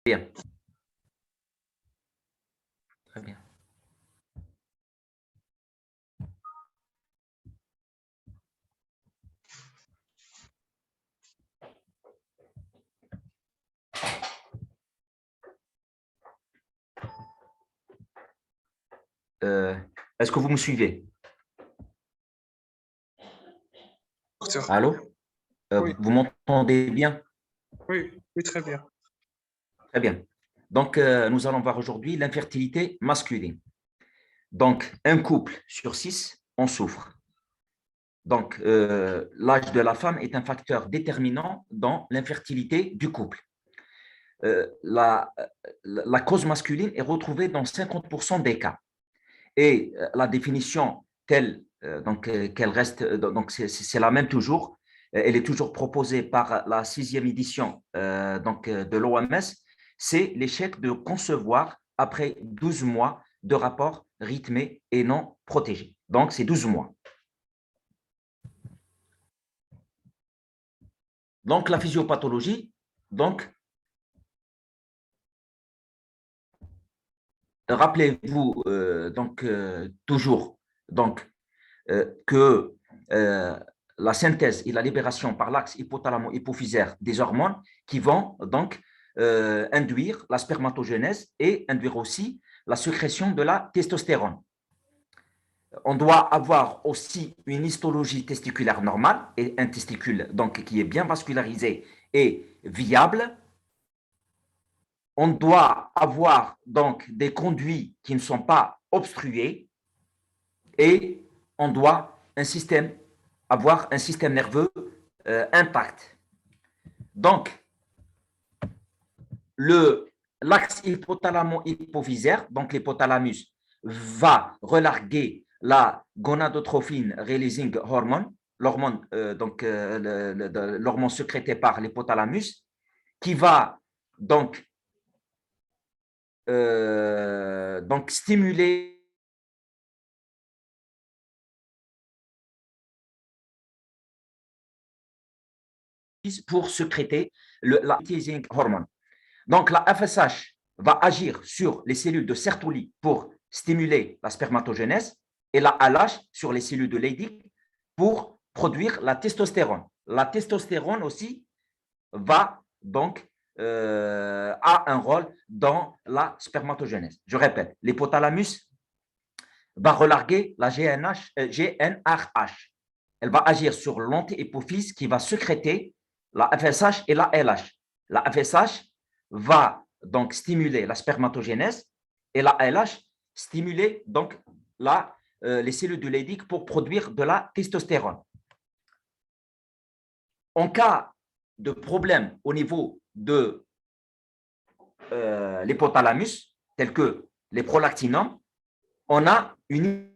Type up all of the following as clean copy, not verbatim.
Bien, très bien. Euh, Est-ce que vous me suivez? Docteur. Allô? Oui, Vous m'entendez bien? oui, oui, très bien. Très bien. Donc, nous allons voir aujourd'hui l'infertilité masculine. Donc, un couple sur six en souffre. Donc, l'âge de la femme est un facteur déterminant dans l'infertilité du couple. La cause masculine est retrouvée dans 50% des cas. Et la définition telle qu'elle reste, donc c'est la même toujours. Elle est toujours proposée par la sixième édition de l'OMS. C'est l'échec de concevoir après 12 mois de rapports rythmés et non protégés. Donc, c'est 12 mois. Donc, la physiopathologie, donc, rappelez-vous toujours que euh, la synthèse et la libération par l'axe hypothalamo-hypophysaire des hormones qui vont induire la spermatogenèse et induire aussi la sécrétion de la testostérone. On doit avoir aussi une histologie testiculaire normale et un testicule donc, qui est bien vascularisé et viable. On doit avoir donc des conduits qui ne sont pas obstrués et on doit avoir un système nerveux intact. Donc, l'axe hypothalamo-hypophysaire, donc l'hypothalamus, va relarguer la gonadotrophine releasing hormone, l'hormone sécrétée par l'hypothalamus, qui va donc stimuler pour sécréter la teasing hormone. Donc, la FSH va agir sur les cellules de Sertoli pour stimuler la spermatogenèse et la LH sur les cellules de Leydig pour produire la testostérone. La testostérone aussi va donc a un rôle dans la spermatogenèse. Je répète, l'hypothalamus va relarguer la GnRH. Elle va agir sur l'anti-hypophyse qui va sécréter la FSH et la LH. La FSH va donc stimuler la spermatogénèse et la LH stimuler donc les cellules de Leydig pour produire de la testostérone. En cas de problème au niveau de l'hypothalamus, tel que les prolactinums, on a une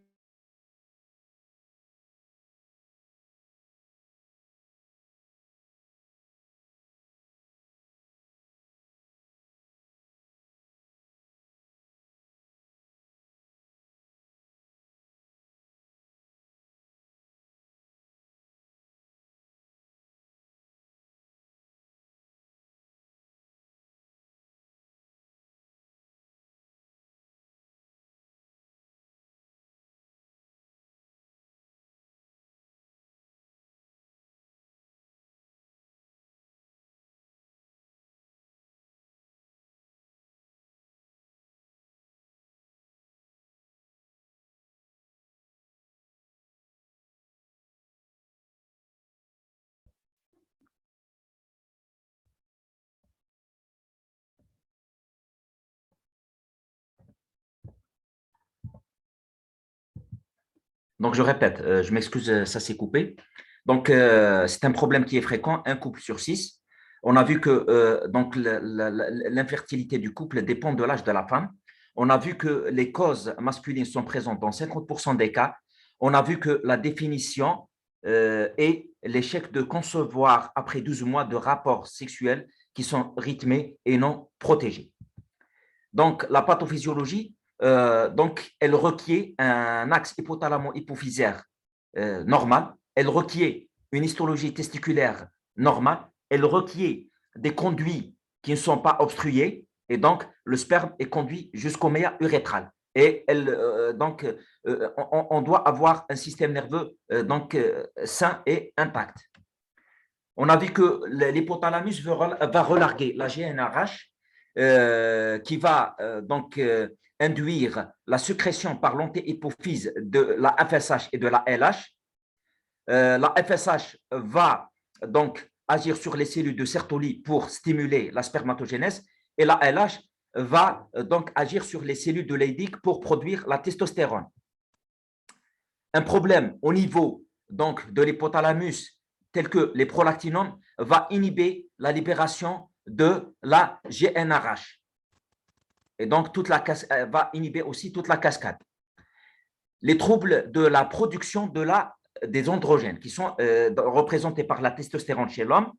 Donc, je répète, je m'excuse, ça s'est coupé. Donc, c'est un problème qui est fréquent, un couple sur six. On a vu que l'infertilité du couple dépend de l'âge de la femme. On a vu que les causes masculines sont présentes dans 50% des cas. On a vu que la définition est l'échec de concevoir après 12 mois de rapports sexuels qui sont rythmés et non protégés. Donc, la pathophysiologie, elle requiert un axe hypothalamo-hypophysaire normal, elle requiert une histologie testiculaire normale, elle requiert des conduits qui ne sont pas obstrués, Et donc, le sperme est conduit jusqu'au méa urétral. Et on doit avoir un système nerveux sain et intact. On a vu que l'hypothalamus va relarguer la GnRH qui va induire la sécrétion par l'antéhypophyse de la FSH et de la LH. La FSH va donc agir sur les cellules de Sertoli pour stimuler la spermatogénèse et la LH va donc agir sur les cellules de Leydig pour produire la testostérone. Un problème au niveau donc de l'hypothalamus tel que les prolactinones va inhiber la libération de la GnRH et donc va inhiber aussi toute la cascade. Les troubles de la production des androgènes qui sont représentés par la testostérone chez l'homme.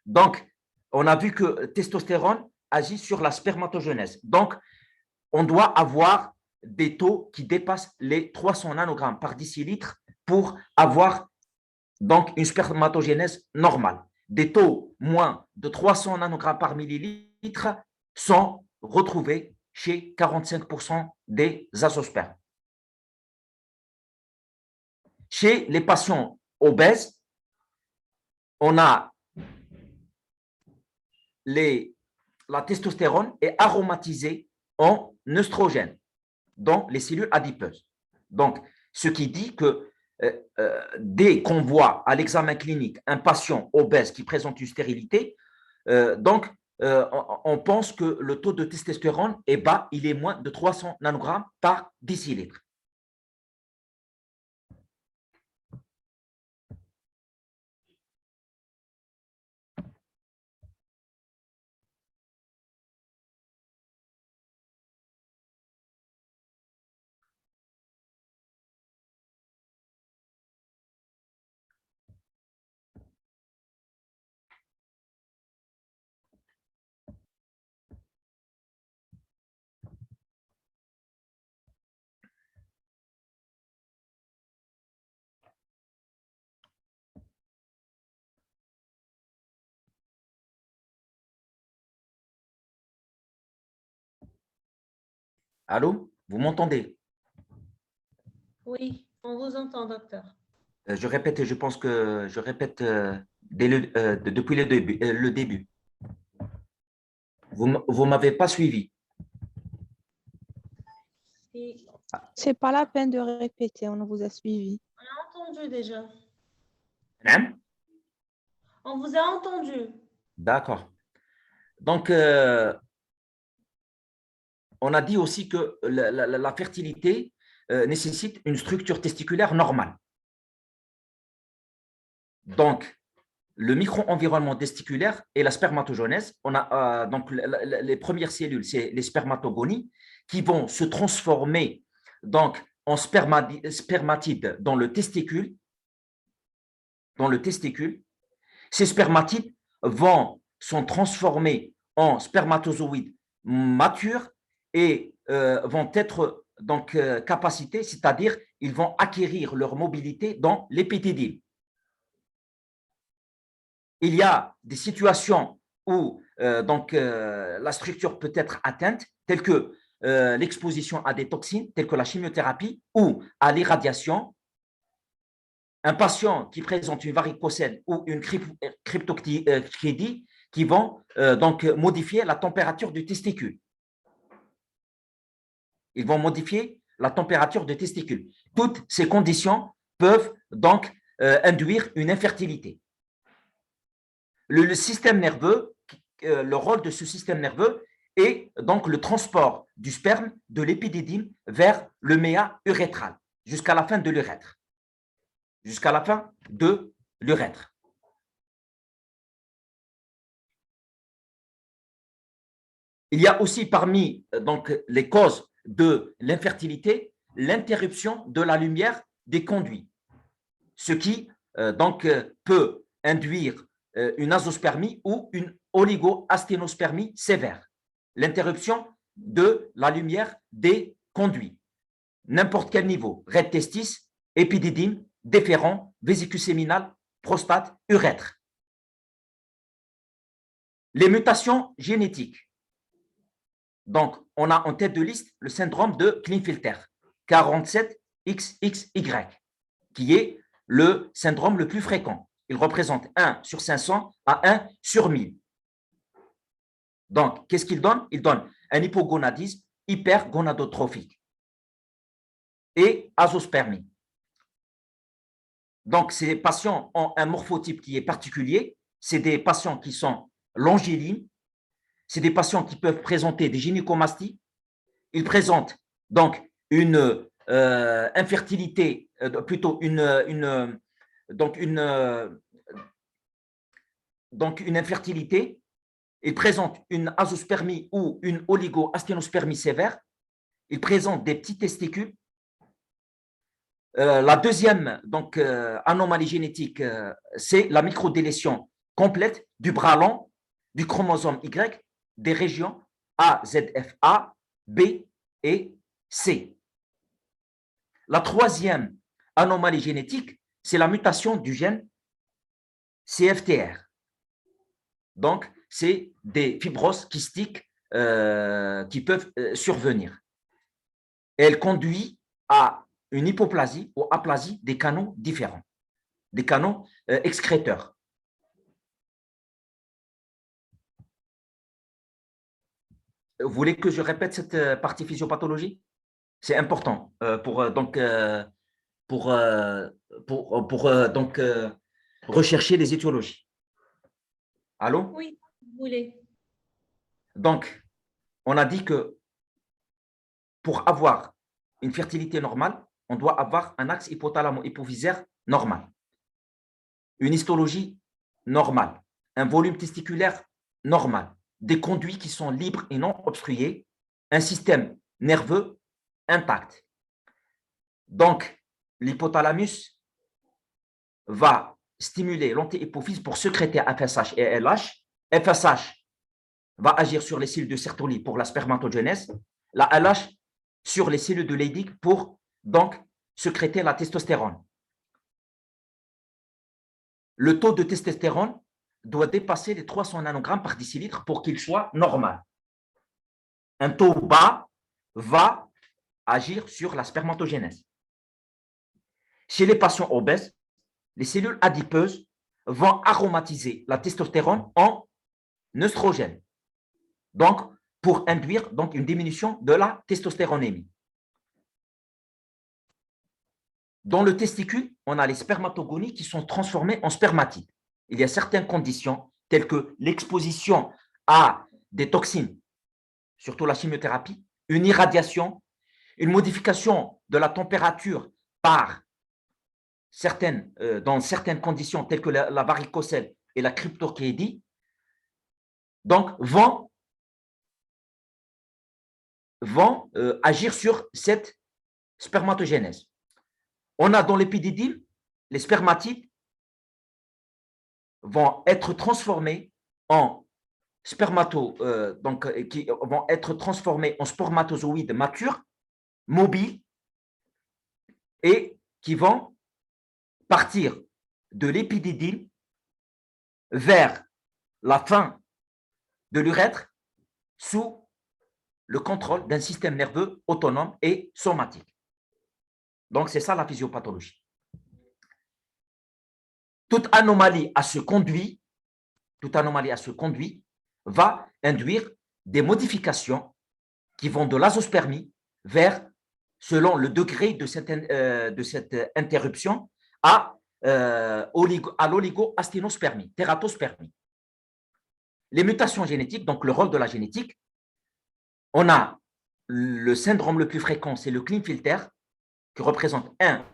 Donc, on a vu que testostérone agit sur la spermatogénèse. Donc, on doit avoir des taux qui dépassent les 300 nanogrammes par décilitre pour avoir donc une spermatogénèse normale. Des taux moins de 300 nanogrammes par millilitre sont retrouvés chez 45% des azoospermes. Chez les patients obèses, on a la testostérone est aromatisée en œstrogène dans les cellules adipeuses. Donc, ce qui dit que dès qu'on voit à l'examen clinique un patient obèse qui présente une stérilité, on pense que le taux de testostérone est bas, il est moins de 300 nanogrammes par décilitre. Allô, vous m'entendez? Oui, on vous entend, docteur. Je répète, et je pense que je répète depuis le début. Vous ne m'avez pas suivi. C'est pas la peine de répéter, on vous a suivi. On a entendu déjà. Hein? On vous a entendu. D'accord. Donc, on a dit aussi que la fertilité nécessite une structure testiculaire normale. Donc, le micro-environnement testiculaire et la spermatogenèse, on a donc les premières cellules, c'est les spermatogonies qui vont se transformer donc en spermatides dans le testicule. Ces spermatides sont transformés en spermatozoïdes matures et vont être donc capacités, c'est-à-dire ils vont acquérir leur mobilité dans l'épithédyle. Il y a des situations où la structure peut être atteinte, telles que l'exposition à des toxines, telles que la chimiothérapie ou à l'irradiation. Un patient qui présente une varicocèle ou une cryptorchidie qui vont donc modifier la température du testicule. Ils vont modifier la température du testicule. Toutes ces conditions peuvent donc induire une infertilité. Le système nerveux, le rôle de ce système nerveux est donc le transport du sperme de l'épididyme vers le méa urétral jusqu'à la fin de l'urètre. Jusqu'à la fin de l'urètre. Il y a aussi parmi donc, les causes de l'infertilité l'interruption de la lumière des conduits, ce qui peut induire une azospermie ou une oligoasténospermie sévère. L'interruption de la lumière des conduits. N'importe quel niveau, red testis, épididyme, déférent, vésicule séminale, prostate, urètre. Les mutations génétiques. Donc, on a en tête de liste le syndrome de Klinefelter, 47XXY, qui est le syndrome le plus fréquent. Il représente 1 sur 500 à 1 sur 1000. Donc, qu'est-ce qu'il donne? Il donne un hypogonadisme hypergonadotrophique et azospermie. Donc, ces patients ont un morphotype qui est particulier. C'est des patients qui sont longilines. C'est des patients qui peuvent présenter des gynécomasties. Ils présentent donc une infertilité, plutôt une infertilité. Ils présentent une azospermie ou une oligoasténospermie sévère. Ils présentent des petits testicules. La deuxième anomalie génétique, c'est la microdélétion complète du bras long du chromosome Y des régions A, ZFA, B et C. La troisième anomalie génétique, c'est la mutation du gène CFTR. Donc, c'est des fibroses kystiques qui peuvent survenir. Elle conduit à une hypoplasie ou aplasie des canaux différents, des canaux excréteurs. Vous voulez que je répète cette partie physiopathologie? C'est important pour rechercher les étiologies. Allô? Oui, vous voulez. Donc, on a dit que pour avoir une fertilité normale, on doit avoir un axe hypothalamo-hypophysaire normal, une histologie normale, un volume testiculaire normal, des conduits qui sont libres et non obstrués, un système nerveux intact. Donc, l'hypothalamus va stimuler l'antéhypophyse pour sécréter FSH et LH. FSH va agir sur les cellules de Sertoli pour la spermatogenèse, la LH sur les cellules de Leydig pour donc sécréter la testostérone. Le taux de testostérone doit dépasser les 300 nanogrammes par décilitre pour qu'il soit normal. Un taux bas va agir sur la spermatogénèse. Chez les patients obèses, les cellules adipeuses vont aromatiser la testostérone en œstrogène, donc pour induire une diminution de la testostéronémie. Dans le testicule, on a les spermatogonies qui sont transformées en spermatides. Il y a certaines conditions, telles que l'exposition à des toxines, surtout la chimiothérapie, une irradiation, une modification de la température par dans certaines conditions, telles que la varicocèle et la cryptorchidie, donc vont agir sur cette spermatogénèse. On a dans l'épididyle, les spermatides vont être transformés en qui vont être transformés en spermatozoïdes matures, mobiles, et qui vont partir de l'épididyle vers la fin de l'urètre sous le contrôle d'un système nerveux autonome et somatique. Donc, c'est ça la physiopathologie. Toute anomalie à ce conduit va induire des modifications qui vont de l'azospermie vers, selon le degré de cette interruption, à l'oligoasténospermie, tératospermie. Les mutations génétiques, donc le rôle de la génétique, on a le syndrome le plus fréquent, c'est le Klinefelter, qui représente 1